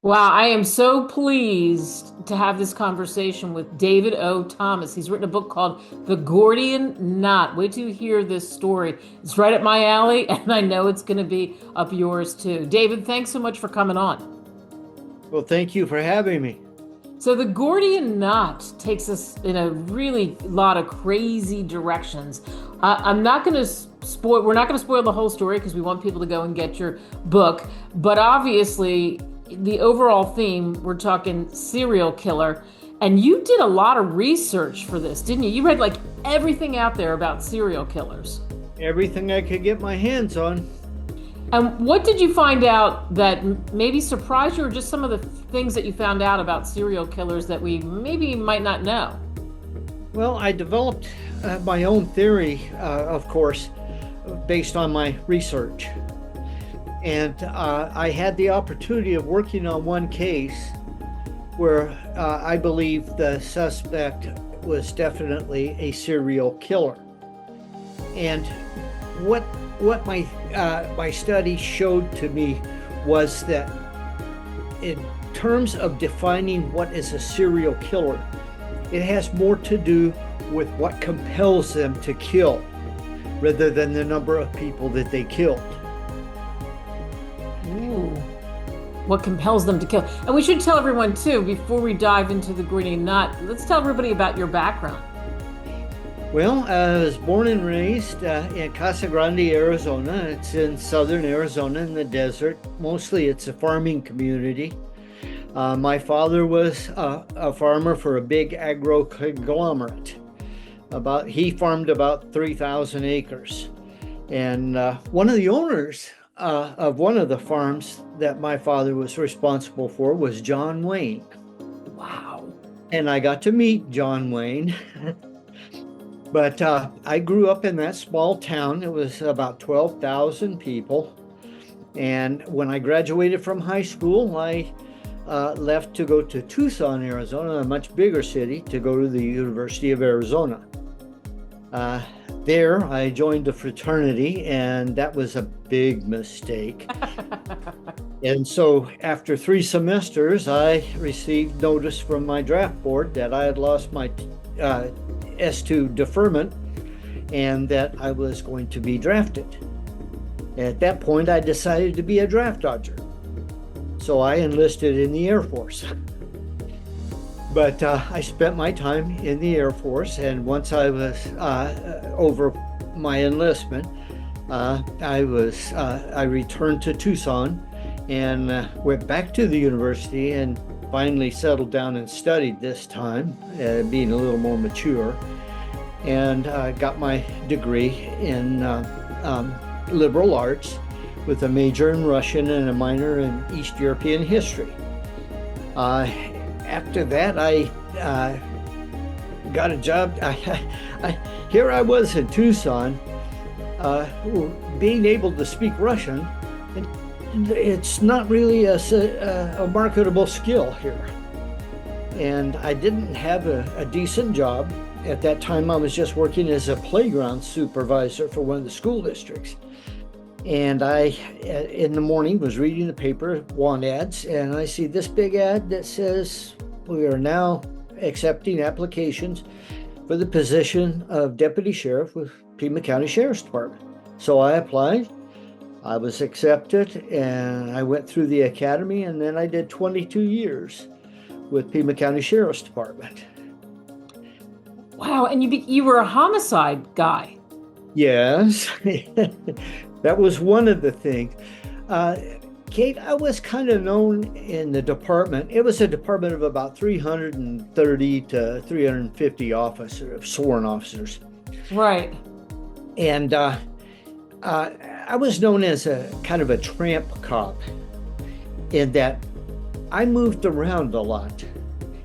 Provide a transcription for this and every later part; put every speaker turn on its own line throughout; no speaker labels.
Wow, I am so pleased to have this conversation with David O. Thomas. He's written a book called The Gordian Knot. Wait till you hear this story. It's right up my alley, and I know it's going to be up yours too. David, thanks so much for coming on.
Well, thank you for having me.
So, The Gordian Knot takes us in a really lot of crazy directions. I'm not going to spoil, we're not going to spoil the whole story because we want people to go and get your book. But obviously, the overall theme, we're talking serial killer. And you did a lot of research for this, didn't you? You read like everything out there about serial killers.
Everything I could get my hands on.
And what did you find out that maybe surprised you, or just some of the things that you found out about serial killers that we maybe might not know?
Well, I developed my own theory, of course, based on my research. And I had the opportunity of working on one case where I believe the suspect was definitely a serial killer. And what my study showed to me was that in terms of defining what is a serial killer, it has more to do with what compels them to kill rather than the number of people that they killed.
Ooh. What compels them to kill. And we should tell everyone too, before we dive into the Gordian Knot, let's tell everybody about your background.
Well, I was born and raised in Casa Grande, Arizona. It's in southern Arizona in the desert. Mostly it's a farming community. My father was a farmer for a big agro conglomerate. He farmed about 3,000 acres. And one of the owners of one of the farms that my father was responsible for was John Wayne.
Wow.
And I got to meet John Wayne. But I grew up in that small town. It was about 12,000 people. And when I graduated from high school, I left to go to Tucson, Arizona, a much bigger city, to go to the University of Arizona. There, I joined a fraternity, and that was a big mistake. And so after 3 semesters, I received notice from my draft board that I had lost my S2 deferment and that I was going to be drafted. At that point, I decided to be a draft dodger. So I enlisted in the Air Force. But I spent my time in the Air Force, and once I was over my enlistment, I returned to Tucson and went back to the university and finally settled down and studied this time, being a little more mature, and got my degree in liberal arts with a major in Russian and a minor in East European history. After that, I got a job. Here I was in Tucson, being able to speak Russian. It's not really a marketable skill here. And I didn't have a decent job. At that time, I was just working as a playground supervisor for one of the school districts. And I, in the morning, was reading the paper, want ads, and I see this big ad that says, we are now accepting applications for the position of deputy sheriff with Pima County Sheriff's Department. So I applied. I was accepted, and I went through the academy, and then I did 22 years with Pima County Sheriff's Department.
Wow, and you were a homicide guy.
Yes, that was one of the things. Kate, I was kind of known in the department. It was a department of about 330 to 350 officers, sworn officers.
Right.
And I was known as a kind of a tramp cop in that I moved around a lot.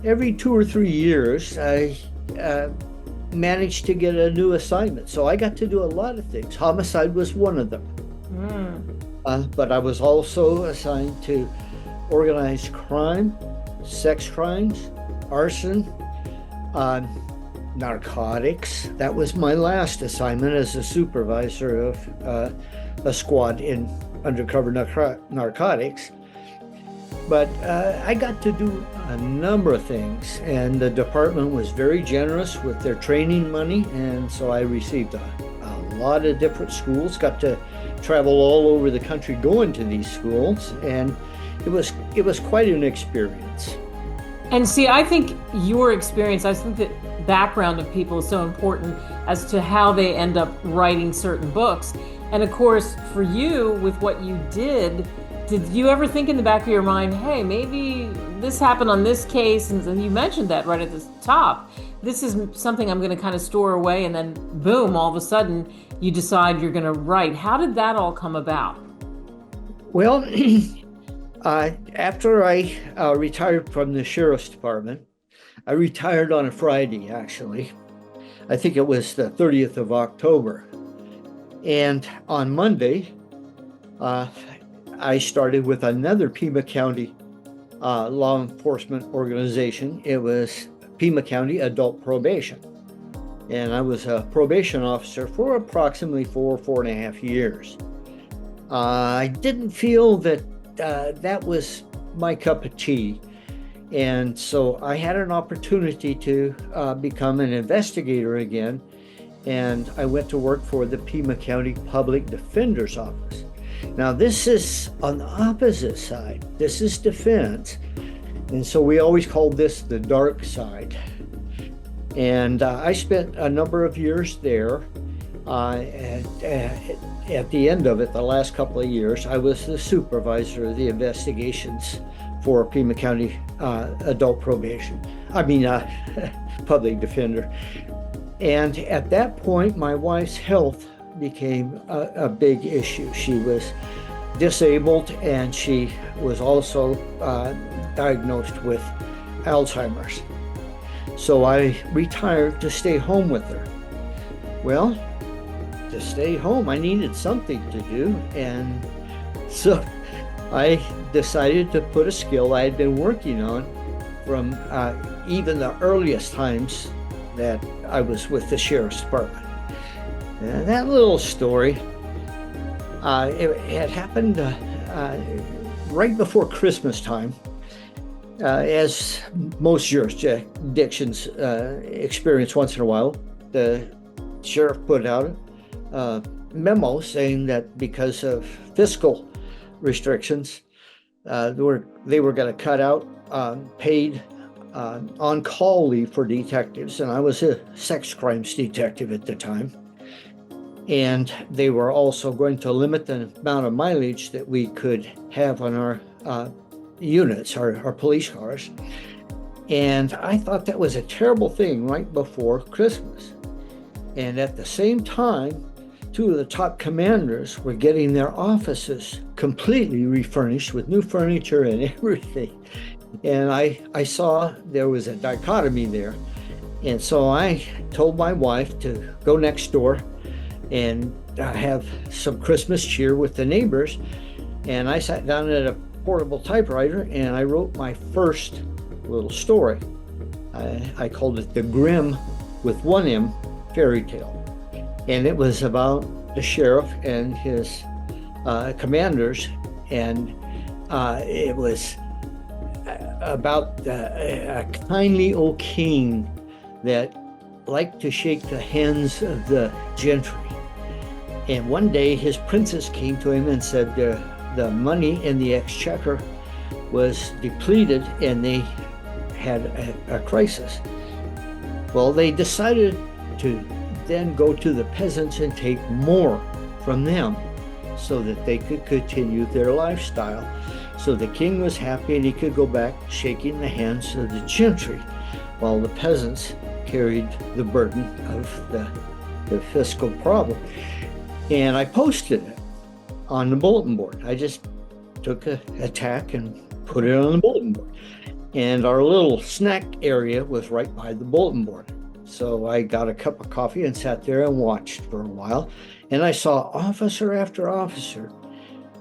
Every 2 or 3 years, I managed to get a new assignment. So I got to do a lot of things. Homicide was one of them. But I was also assigned to organized crime, sex crimes, arson, narcotics. That was my last assignment as a supervisor of a squad in undercover narcotics. But I got to do a number of things, and the department was very generous with their training money, and so I received a lot of different schools, got to travel all over the country going to these schools, and it was quite an experience.
And see, I think your experience, I think that background of people is so important as to how they end up writing certain books. And of course, for you, with what you did you ever think in the back of your mind, hey, maybe this happened on this case? And you mentioned that right at the top. This is something I'm going to kind of store away, and then boom, all of a sudden you decide you're going to write. How did that all come about?
Well, after I retired from the sheriff's department, I retired on a Friday, actually. I think it was the 30th of October. And on Monday, I started with another Pima County law enforcement organization. It was Pima County Adult Probation. And I was a probation officer for approximately 4.5 years. I didn't feel that that was my cup of tea. And so I had an opportunity to become an investigator again. And I went to work for the Pima County Public Defender's Office. Now, this is on the opposite side. This is defense. And so we always called this the dark side. And I spent a number of years there. At the end of it, the last couple of years, I was the supervisor of the investigations for Pima County Adult Probation. Public Defender. And at that point, my wife's health became a big issue. She was disabled, and she was also diagnosed with Alzheimer's. So I retired to stay home with her. Well, to stay home, I needed something to do, and so I decided to put a skill I had been working on from even the earliest times that I was with the sheriff's department. And that little story, it had happened right before Christmas time. As most jurisdictions experience once in a while, the sheriff put out a memo saying that because of fiscal restrictions, they were going to cut out paid on-call leave for detectives. And I was a sex crimes detective at the time. And they were also going to limit the amount of mileage that we could have on our units, our police cars. And I thought that was a terrible thing right before Christmas. And at the same time, two of the top commanders were getting their offices completely refurnished with new furniture and everything. And I saw there was a dichotomy there. And so I told my wife to go next door and have some Christmas cheer with the neighbors. And I sat down at a portable typewriter and I wrote my first little story. I called it The Grim with one M Fairy Tale. And it was about the sheriff and his commanders. And it was about a kindly old king that liked to shake the hands of the gentry. And one day his princess came to him and said the money in the exchequer was depleted and they had a crisis. Well, they decided to then go to the peasants and take more from them so that they could continue their lifestyle. So the king was happy and he could go back shaking the hands of the gentry while the peasants carried the burden of the the fiscal problem. And I posted it on the bulletin board. I just took a tack and put it on the bulletin board. And our little snack area was right by the bulletin board. So I got a cup of coffee and sat there and watched for a while. And I saw officer after officer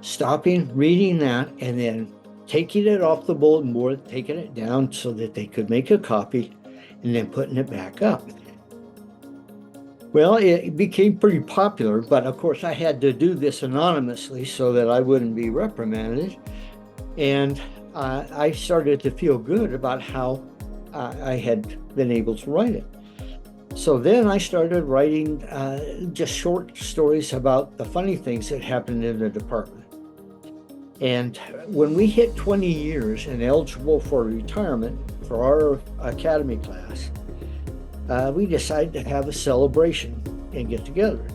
stopping, reading that, and then taking it off the bulletin board, taking it down so that they could make a copy, and then putting it back up. Well, it became pretty popular, but of course I had to do this anonymously so that I wouldn't be reprimanded. And I started to feel good about how I had been able to write it. So then I started writing just short stories about the funny things that happened in the department. And when we hit 20 years and eligible for retirement for our academy class, we decided to have a celebration and get together.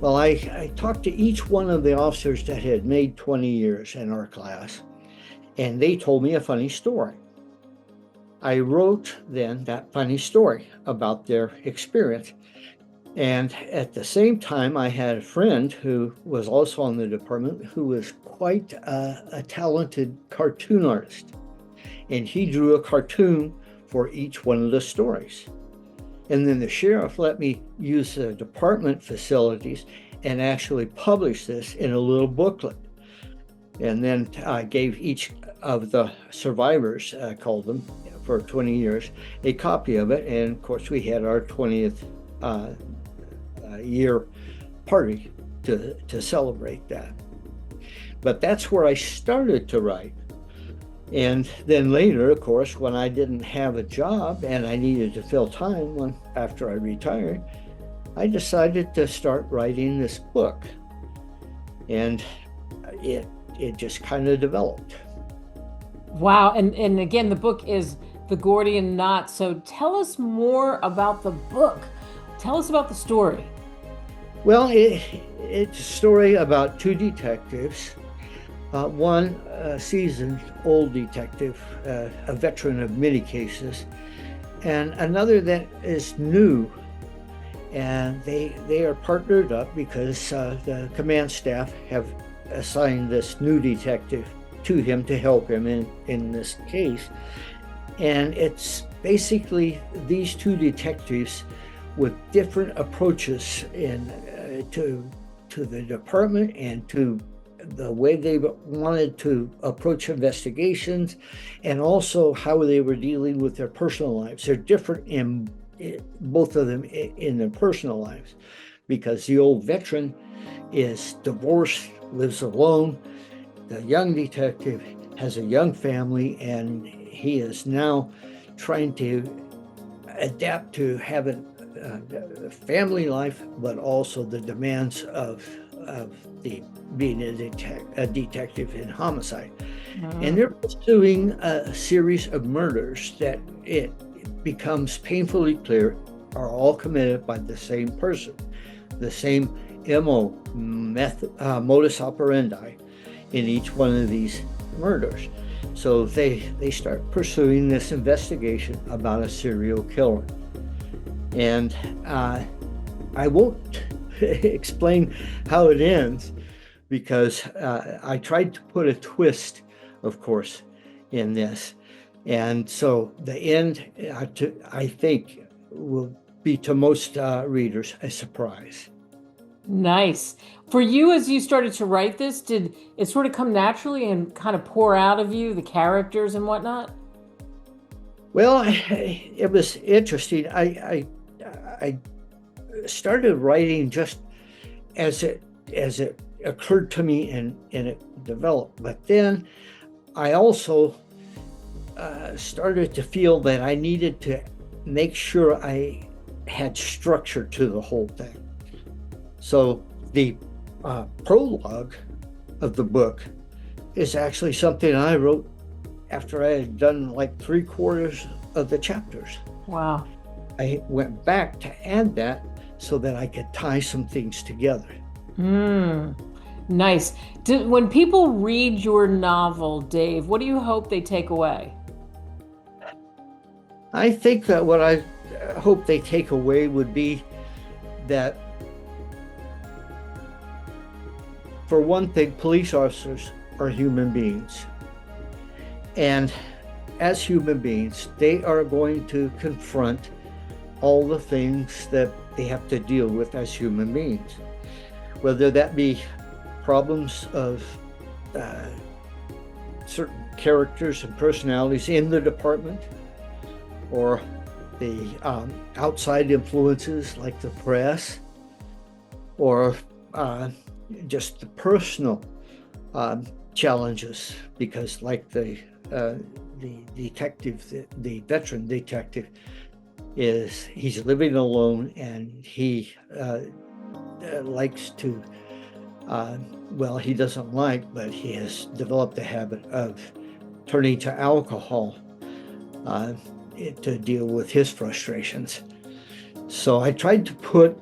Well, I talked to each one of the officers that had made 20 years in our class, and they told me a funny story. I wrote then that funny story about their experience. And at the same time, I had a friend who was also on the department who was quite a talented cartoon artist. And he drew a cartoon for each one of the stories. And then the sheriff let me use the department facilities and actually publish this in a little booklet. And then I gave each of the survivors, I called them for 20 years, a copy of it. And of course, we had our 20th year party to celebrate that. But that's where I started to write. And then later, of course, when I didn't have a job and I needed to fill time after I retired, I decided to start writing this book. And it just kind of developed.
Wow. And again, the book is The Gordian Knot. So tell us more about the book. Tell us about the story.
Well, it's a story about two detectives. One seasoned old detective, a veteran of many cases, and another that is new. And they are partnered up because the command staff have assigned this new detective to him to help him in this case. And it's basically these two detectives with different approaches to the department and to the way they wanted to approach investigations, and also how they were dealing with their personal lives. They're different in both of them in their personal lives, because the old veteran is divorced, lives alone. The young detective has a young family, and he is now trying to adapt to having a family life, but also the demands of being a detective in homicide. And they're pursuing a series of murders that it becomes painfully clear are all committed by the same person, the same MO, modus operandi in each one of these murders. So they start pursuing this investigation about a serial killer. And I won't explain how it ends, because I tried to put a twist, of course, in this. And so the end, I think, will be to most readers a surprise.
Nice. For you, as you started to write this, did it sort of come naturally and kind of pour out of you, the characters and whatnot?
Well, it was interesting. I started writing just as it occurred to me and it developed. But then I also started to feel that I needed to make sure I had structure to the whole thing. So the prologue of the book is actually something I wrote after I had done like 3/4 of the chapters.
Wow.
I went back to add that so that I could tie some things together.
Nice. When people read your novel, Dave, what do you hope they take away?
I think that what I hope they take away would be that for one thing, police officers are human beings. And as human beings, they are going to confront all the things that they have to deal with as human beings, whether that be problems of certain characters and personalities in the department, or the outside influences like the press, or just the personal challenges, because like the detective, the veteran detective, he's living alone, and he likes to well, he doesn't like, but he has developed a habit of turning to alcohol to deal with his frustrations. So I tried to put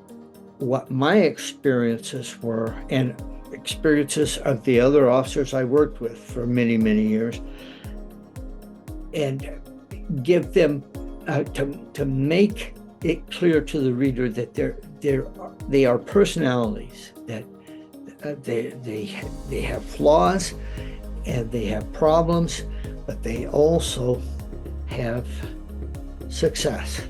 what my experiences were and experiences of the other officers I worked with for many, many years, and give them to make it clear to the reader that they are personalities, that they have flaws and they have problems, but they also have success.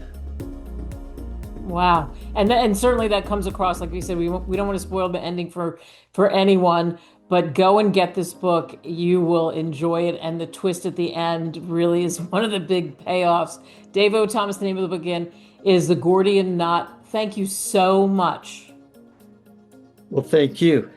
Wow. And certainly that comes across, like we said, we don't want to spoil the ending for anyone, but go and get this book. You will enjoy it. And the twist at the end really is one of the big payoffs. Dave O. Thomas, the name of the book again, is The Gordian Knot. Thank you so much.
Well, thank you.